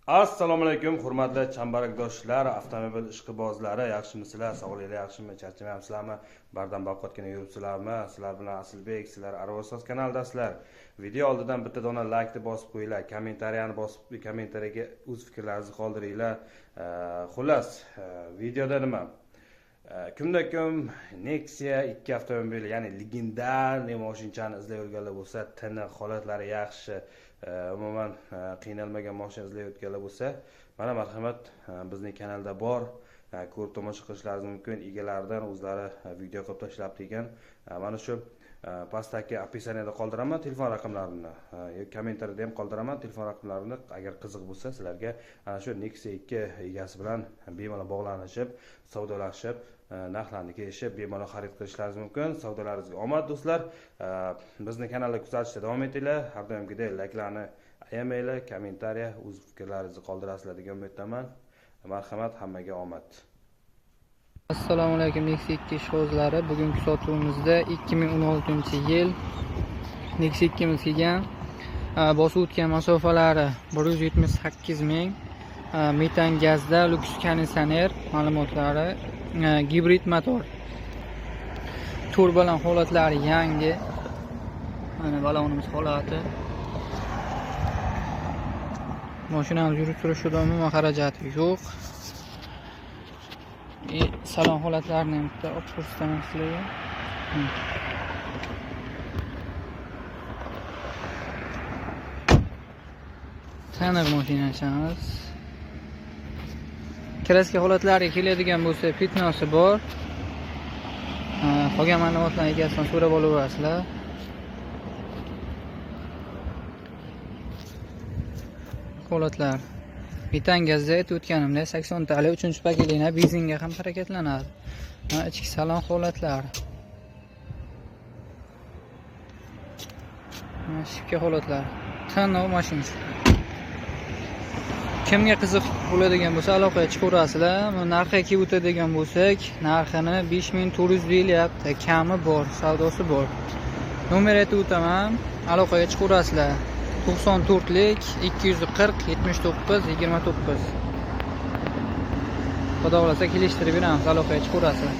Assalomu alaykum, hurmatli chambarakdoshlar, avtomobil ishqibozlari, yaxshimisizlar? Sog'lig'inglar yaxshimi? Charchamayapsizlarmi? Bardam boqayotgan yuribsizlarmi? Sizlar bilan Asilbek, sizlar Arvosoz kanaldasizlar. Video oldidan bitta dona laykni bosib qo'yinglar, kommentariyani bosib, kommentariyaga o'z fikrlaringizni qoldiringlar. Xullas, videoda nima? Kunda-kun Nexia 2 avtomobili, ya'ni legendarniy mashinani izlayotganlar bo'lsa, tiniq, holatlari yaxshi, umuman qiynalmagan mashina izlayotganlar bo'lsa, mana marhamat, bizning kanalda bor. Ko'rib tomosha qilishlaringiz mumkin. Egalaridan o'zlari video qilib tashlabdi ekan. Mana shu pastdagi opisiyaniyada qoldiraman telefon raqamlarini, kommentariyada ham qoldiraman telefon raqamlarini. Agar qiziq bo'lsa, sizlarga ana shu Nexia 2 egasi bilan bemalol bog'lanishib, savdolashib, narxlarni kelishib, bemalol xarid qilishlaringiz mumkin. Savdolaringizga omad do'stlar. Bizni kanalda kuzatishda davom etinglar. Har doimgidek layklarni ayamanglar, kommentariya, o'z fikrlaringizni qoldirasizlar degan umiddaman. Marhamat, hammaga omad. Assalomu alaykum Nexia 2 ishqibozlari. Bugungi sotuvimizda 2016-yil Nexia 2 kelgan. Bosib o'tgan masofalari 178 ming. Metan gazda lyuks konditsioner ma'lumotlari, gibrid motor. Turbalan holatlari yangi. Mana balonimiz holati. Mashinamiz yurib turishida umuman xarajati yo'q. Salon holatlarini ham bitta olib ko'rsataman sizlarga. Taniq mashinamiz. Kraska holatlariga keladigan bo'lsa, fitnosi bor. Qolgan ma'lumotlarni egasidan so'rab olaverasizlar. Holatlar. Metan gazda aytib o'tganimda 80 tali 3-paketli benzinga ham harakatlanadi. Ichki salon holatlari. Shifka holatlari. Tanlov mashinasi. Kimga qiziq bo'ladigan bo'lsa, aloqaga chiqaverasizlar. Narxiga kelib o'tadigan bo'lsak, narxini 5400 deyilyapti. Kami bor, savdosi bor. Nomer aytib o'taman, aloqaga chiqaverasizlar. 94lik 240 79 29. Xudo xolasa kelishtirib beramiz, aloqaga chiqaverasizlar.